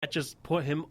that just put him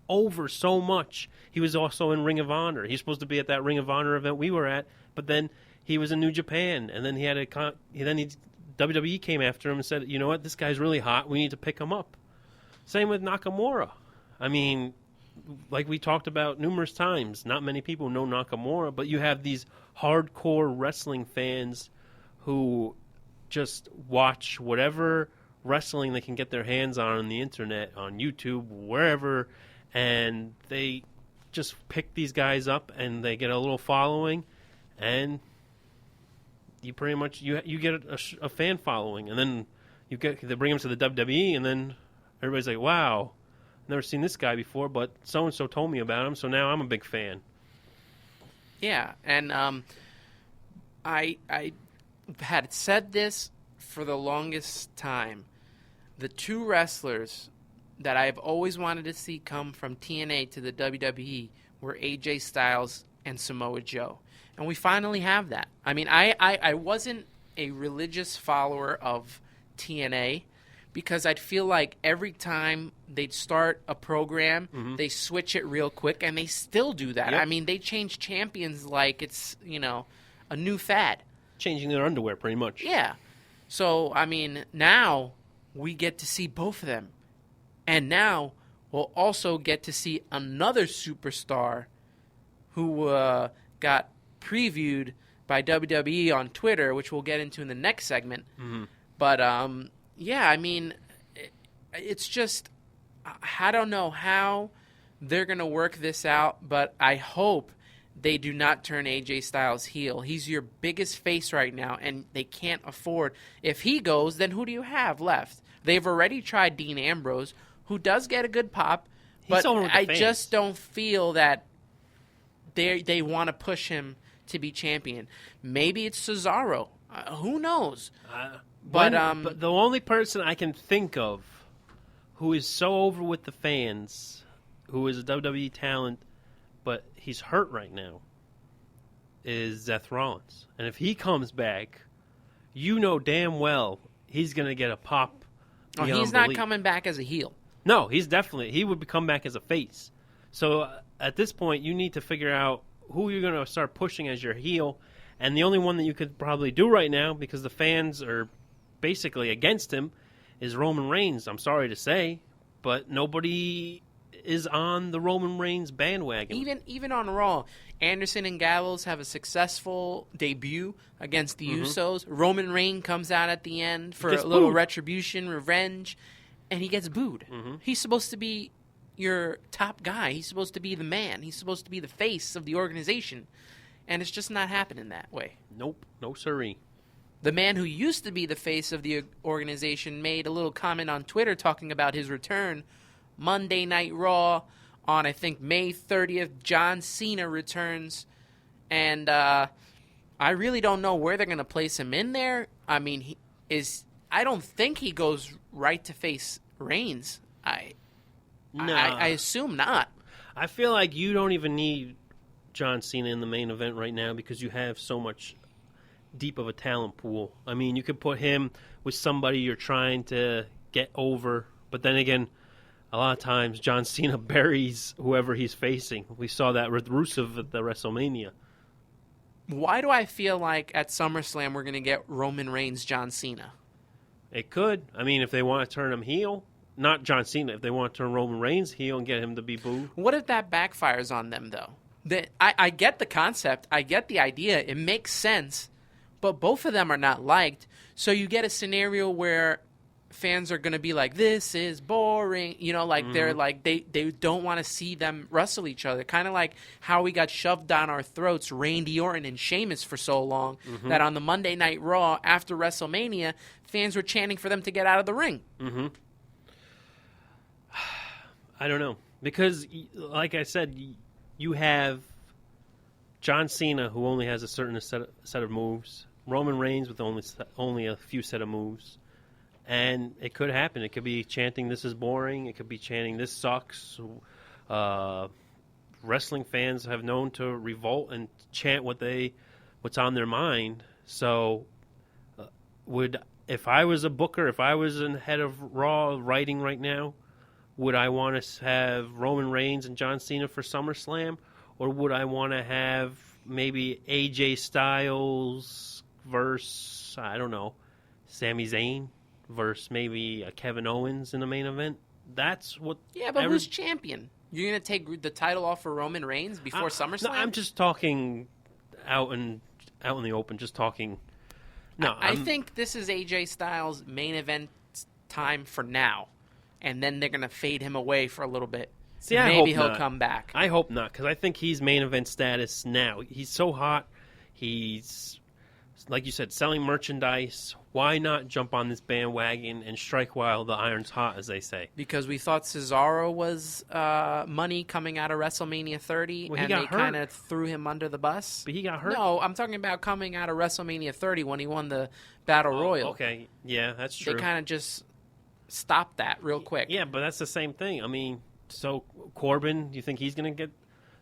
over so much. He was also in Ring of Honor. He's supposed to be at that Ring of Honor event we were at, but then he was in New Japan, and then WWE came after him and said, you know what, this guy's really hot. We need to pick him up. Same with Nakamura. I mean, like we talked about numerous times, not many people know Nakamura, but you have these hardcore wrestling fans who just watch whatever wrestling they can get their hands on the internet, on YouTube, wherever, and they just pick these guys up and they get a little following, and you pretty much you get a fan following, and then they bring them to the WWE, and then everybody's like, wow, never seen this guy before, but so and so told me about him, so now I'm a big fan. Yeah, and I had said this for the longest time. The two wrestlers that I've always wanted to see come from TNA to the WWE were AJ Styles and Samoa Joe. And we finally have that. I mean, I wasn't a religious follower of TNA because I'd feel like every time they'd start a program, they switch it real quick, and they still do that. Yep. I mean, they change champions like it's, a new fad. Changing their underwear, pretty much. Yeah. So, I mean, now we get to see both of them. And now we'll also get to see another superstar who got previewed by WWE on Twitter, which we'll get into in the next segment. Mm-hmm. But, yeah, I mean, it's just, I don't know how they're going to work this out, but I hope they do not turn AJ Styles heel. He's your biggest face right now, and they can't afford. If he goes, then who do you have left? They've already tried Dean Ambrose, who does get a good pop, but I just don't feel that they want to push him to be champion. Maybe it's Cesaro. Who knows? But the only person I can think of who is so over with the fans, who is a WWE talent, but he's hurt right now, is Seth Rollins. And if he comes back, you know damn well he's going to get a pop. Oh, he's not coming back as a heel. No, he would come back as a face. So at this point, you need to figure out who you're going to start pushing as your heel. And the only one that you could probably do right now, because the fans are basically against him, is Roman Reigns. I'm sorry to say, but nobody is on the Roman Reigns bandwagon. Even on Raw, Anderson and Gallows have a successful debut against the Usos. Roman Reigns comes out at the end for a little retribution, revenge, and he gets booed. He's supposed to be your top guy. He's supposed to be the man. He's supposed to be the face of the organization, and it's just not happening that way. Nope, no siree. The man who used to be the face of the organization made a little comment on Twitter talking about his return Monday Night Raw on, I think, May 30th. John Cena returns, and I really don't know where they're going to place him in there. I mean, I don't think he goes right to face Reigns. I assume not. I feel like you don't even need John Cena in the main event right now because you have so much deep of a talent pool. I mean, you could put him with somebody you're trying to get over, but then again, a lot of times John Cena buries whoever he's facing. We saw that with Rusev at the WrestleMania. Why do I feel like at SummerSlam we're going to get Roman Reigns, John Cena? It could. I mean, if they want to turn him heel, not John Cena, if they want to turn Roman Reigns heel and get him to be booed. What if that backfires on them, though? I get the concept. I get the idea. It makes sense. But both of them are not liked. So you get a scenario where fans are going to be like, this is boring. They're like, they don't want to see them wrestle each other. Kind of like how we got shoved down our throats, Randy Orton and Sheamus for so long, that on the Monday Night Raw after WrestleMania, fans were chanting for them to get out of the ring. I don't know. Because, like I said, you have John Cena, who only has a certain set of moves. Roman Reigns with only a few set of moves. And it could happen. It could be chanting, this is boring. It could be chanting, this sucks. Wrestling fans have known to revolt and chant what's on their mind. So if I was a booker, if I was in head of Raw writing right now, Would I want to have Roman Reigns and John Cena for SummerSlam? Or would I want to have maybe AJ Styles versus, I don't know, Sami Zayn versus maybe Kevin Owens in the main event? That's what... Yeah, but who's champion? You're going to take the title off for Roman Reigns before SummerSlam? No, I'm just talking out in the open, just talking... No, I think this is AJ Styles' main event time for now. And then they're going to fade him away for a little bit. See, maybe he'll come back. I hope not, because I think he's main event status now. He's so hot. He's, like you said, selling merchandise. Why not jump on this bandwagon and strike while the iron's hot, as they say? Because we thought Cesaro was money coming out of WrestleMania 30, well, and they kind of threw him under the bus. But he got hurt? No, I'm talking about coming out of WrestleMania 30 when he won the Battle Royal. Okay, yeah, that's true. They kind of just stopped that real quick. Yeah, but that's the same thing. I mean, so Corbin, do you think he's going to get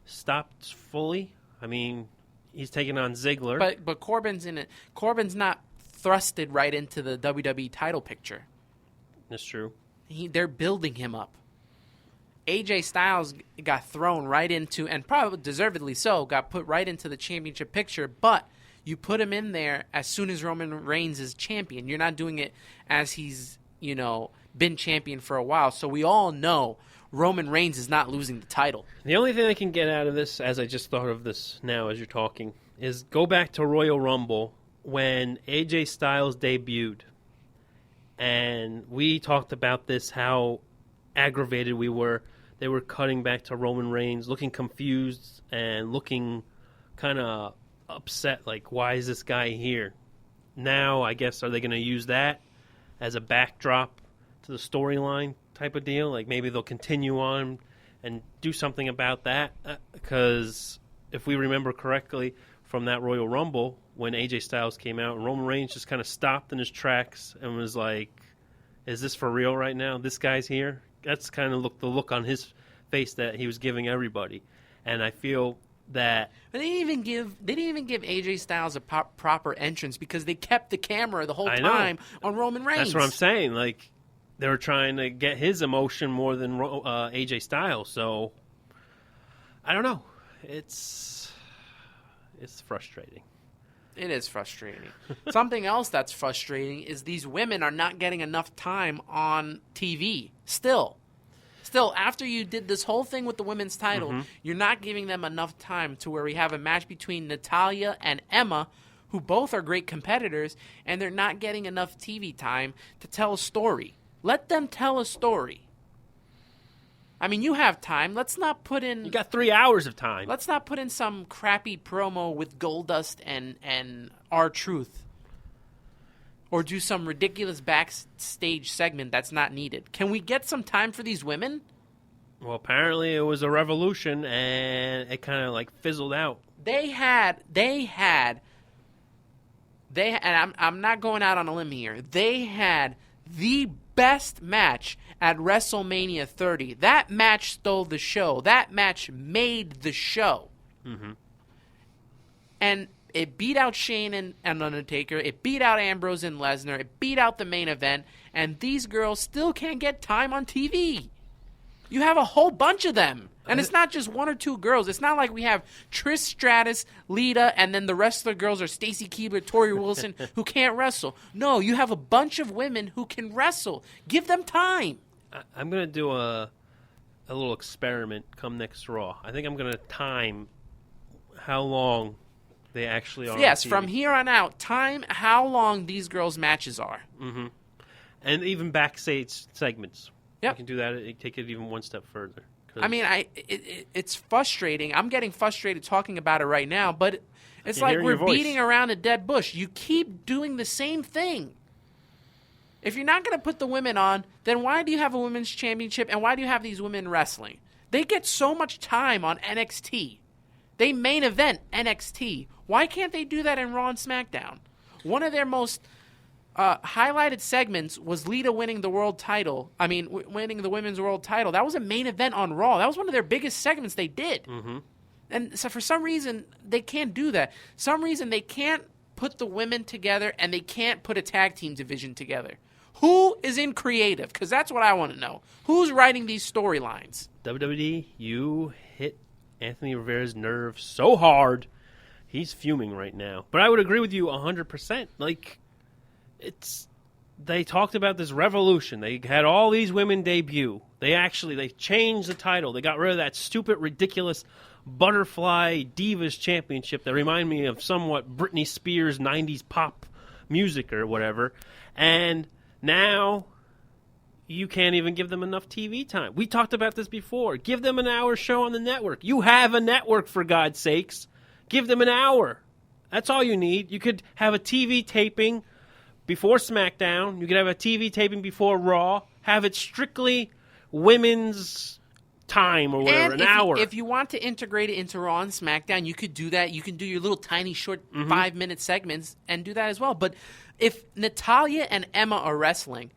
stopped fully? I mean, he's taking on Ziggler. But Corbin's in it. Corbin's not thrusted right into the WWE title picture. That's true. They're building him up. AJ Styles got thrown right into, and probably deservedly so, got put right into the championship picture, but you put him in there as soon as Roman Reigns is champion. You're not doing it as he's, been champion for a while. So we all know Roman Reigns is not losing the title. The only thing I can get out of this, as I just thought of this now as you're talking, is go back to Royal Rumble when AJ Styles debuted. And we talked about this, how aggravated we were. They were cutting back to Roman Reigns, looking confused and looking kind of upset, like, why is this guy here? Now, I guess, are they going to use that as a backdrop to the storyline type of deal? Like, maybe they'll continue on and do something about that, because if we remember correctly from that Royal Rumble, when AJ Styles came out, Roman Reigns just kind of stopped in his tracks and was like, is this for real right now? This guy's here? That's kind of the look on his face that he was giving everybody. And I feel that... But they didn't even give AJ Styles a proper entrance because they kept the camera the whole time on Roman Reigns. That's what I'm saying. Like, they were trying to get his emotion more than AJ Styles. So, I don't know. It's frustrating. It is frustrating. Something else that's frustrating is these women are not getting enough time on TV. Still, after you did this whole thing with the women's title, you're not giving them enough time to where we have a match between Natalya and Emma, who both are great competitors, and they're not getting enough TV time to tell a story. Let them tell a story. I mean, you have time. Let's not put in... You got 3 hours of time. Let's not put in some crappy promo with Goldust and R-Truth. Or do some ridiculous backstage segment that's not needed. Can we get some time for these women? Well, apparently it was a revolution, and it kind of like fizzled out. And I'm not going out on a limb here. They had the best match at WrestleMania 30. That match stole the show. That match made the show. Mm-hmm. And it beat out Shane and Undertaker. It beat out Ambrose and Lesnar. It beat out the main event. And these girls still can't get time on TV. You have a whole bunch of them. And it's not just one or two girls. It's not like we have Trish Stratus, Lita, and then the rest of the girls are Stacy Keibler, Tori Wilson, who can't wrestle. No, you have a bunch of women who can wrestle. Give them time. I'm going to do a little experiment come next Raw. I think I'm going to time how long they actually are. Yes, on TV. From here on out, time how long these girls' matches are. Mm-hmm. And even backstage segments. Yep. You can do that. Take it even one step further. I mean, it's frustrating. I'm getting frustrated talking about it right now, but it's like we're beating around a dead bush. You keep doing the same thing. If you're not going to put the women on, then why do you have a women's championship, and why do you have these women wrestling? They get so much time on NXT. They main event NXT. Why can't they do that in Raw and SmackDown? One of their most highlighted segments was Lita winning the world title. I mean, winning the women's world title. That was a main event on Raw. That was one of their biggest segments they did. Mm-hmm. And so for some reason, they can't do that. Some reason they can't put the women together, and they can't put a tag team division together. Who is in creative? Because that's what I want to know. Who's writing these storylines? WWE, you hit Anthony Rivera's nerve so hard. He's fuming right now. But I would agree with you 100%. Like, they talked about this revolution. They had all these women debut. They changed the title. They got rid of that stupid, ridiculous Butterfly Divas Championship that remind me of somewhat Britney Spears 90s pop music or whatever. And now you can't even give them enough TV time. We talked about this before. Give them an hour show on the network. You have a network, for God's sakes. Give them an hour. That's all you need. You could have a TV taping before SmackDown. You could have a TV taping before Raw. Have it strictly women's time or whatever, an hour. If you want to integrate it into Raw and SmackDown, you could do that. You can do your little tiny short 5-minute segments and do that as well. But if Natalya and Emma are wrestling,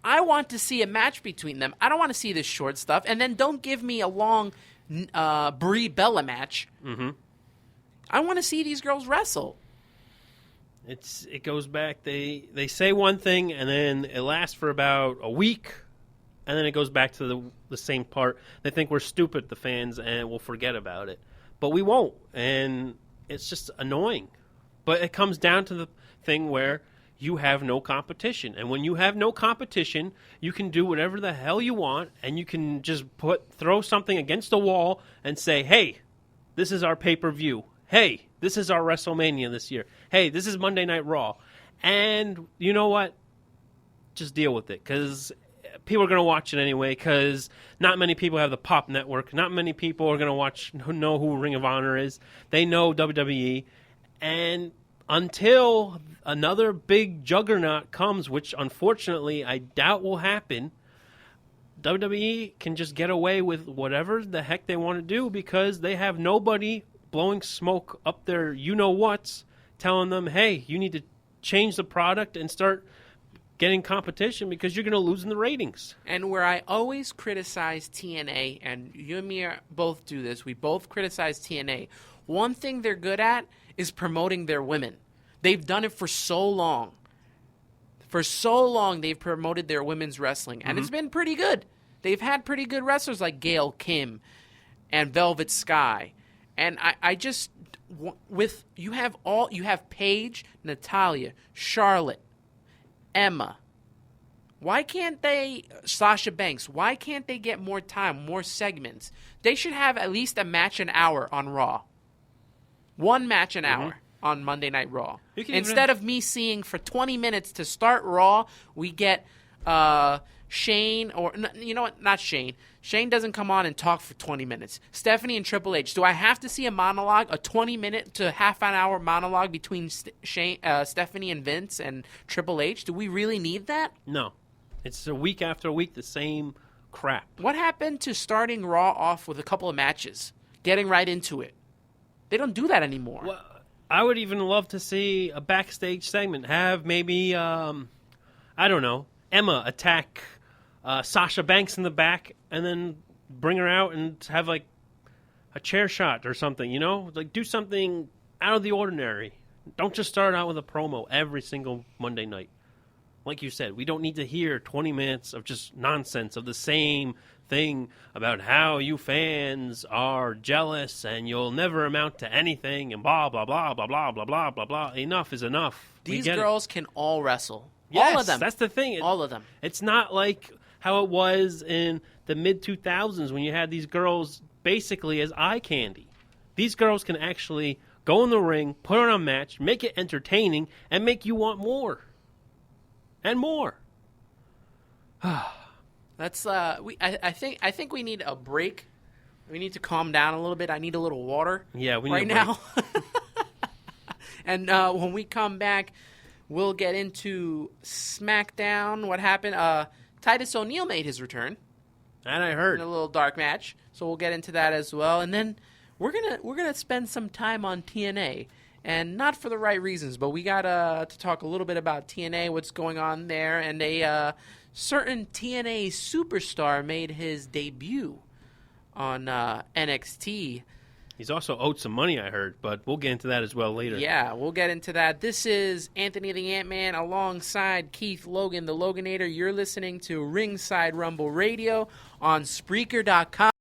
I want to see a match between them. I don't want to see this short stuff. And then don't give me a long Brie Bella match. Mm-hmm. I want to see these girls wrestle. It goes back. They say one thing, and then it lasts for about a week, and then it goes back to the same part. They think we're stupid, the fans, and we'll forget about it. But we won't, and it's just annoying. But it comes down to the thing where you have no competition. And when you have no competition, you can do whatever the hell you want, and you can just throw something against the wall and say, hey, this is our pay-per-view. Hey, this is our WrestleMania this year. Hey, this is Monday Night Raw. And you know what? Just deal with it, because people are going to watch it anyway, because not many people have the Pop Network. Not many people are going to know who Ring of Honor is. They know WWE. And until another big juggernaut comes, which unfortunately I doubt will happen, WWE can just get away with whatever the heck they want to do, because they have nobody blowing smoke up their you-know-whats, telling them, hey, you need to change the product and start getting competition, because you're going to lose in the ratings. And where I always criticize TNA, and you and me both do this, we both criticize TNA. One thing they're good at is promoting their women. They've done it for so long. For so long, they've promoted their women's wrestling, and it's been pretty good. They've had pretty good wrestlers like Gail Kim and Velvet Sky. And I just, you have Paige, Natalya, Charlotte, Emma. Why can't Sasha Banks, why can't they get more time, more segments? They should have at least a match an hour on Raw. One match an hour on Monday Night Raw. Instead of me seeing for 20 minutes to start Raw, we get Shane, or you know what, not Shane. Shane doesn't come on and talk for 20 minutes. Stephanie and Triple H. Do I have to see a monologue, a 20-minute to half an hour monologue between Stephanie and Vince and Triple H? Do we really need that? No. It's a week after week, the same crap. What happened to starting Raw off with a couple of matches, getting right into it? They don't do that anymore. Well, I would even love to see a backstage segment. Have maybe, I don't know, Emma attack Sasha Banks in the back, and then bring her out and have like a chair shot or something, you know? Like, do something out of the ordinary. Don't just start out with a promo every single Monday night. Like you said, we don't need to hear 20 minutes of just nonsense of the same thing about how you fans are jealous and you'll never amount to anything and blah, blah, blah, blah, blah, blah, blah, blah, blah. Enough is enough. These girls can all wrestle. Yes, all of them. That's the thing. All of them. It's not like how it was in the mid-2000s when you had these girls basically as eye candy. These girls can actually go in the ring, put on a match, make it entertaining, and make you want more. And more. That's I think we need a break. We need to calm down a little bit. I need a little water. Yeah, we need right a break. now. And when we come back, we'll get into SmackDown. What happened? Titus O'Neil made his return. And I heard in a little dark match, so we'll get into that as well. And then we're gonna spend some time on TNA, and not for the right reasons, but we got to talk a little bit about TNA, what's going on there, and a certain TNA superstar made his debut on NXT. He's also owed some money, I heard, but we'll get into that as well later. Yeah, we'll get into that. This is Anthony the Ant-Man alongside Keith Logan the Loganator. You're listening to Ringside Rumble Radio on Spreaker.com.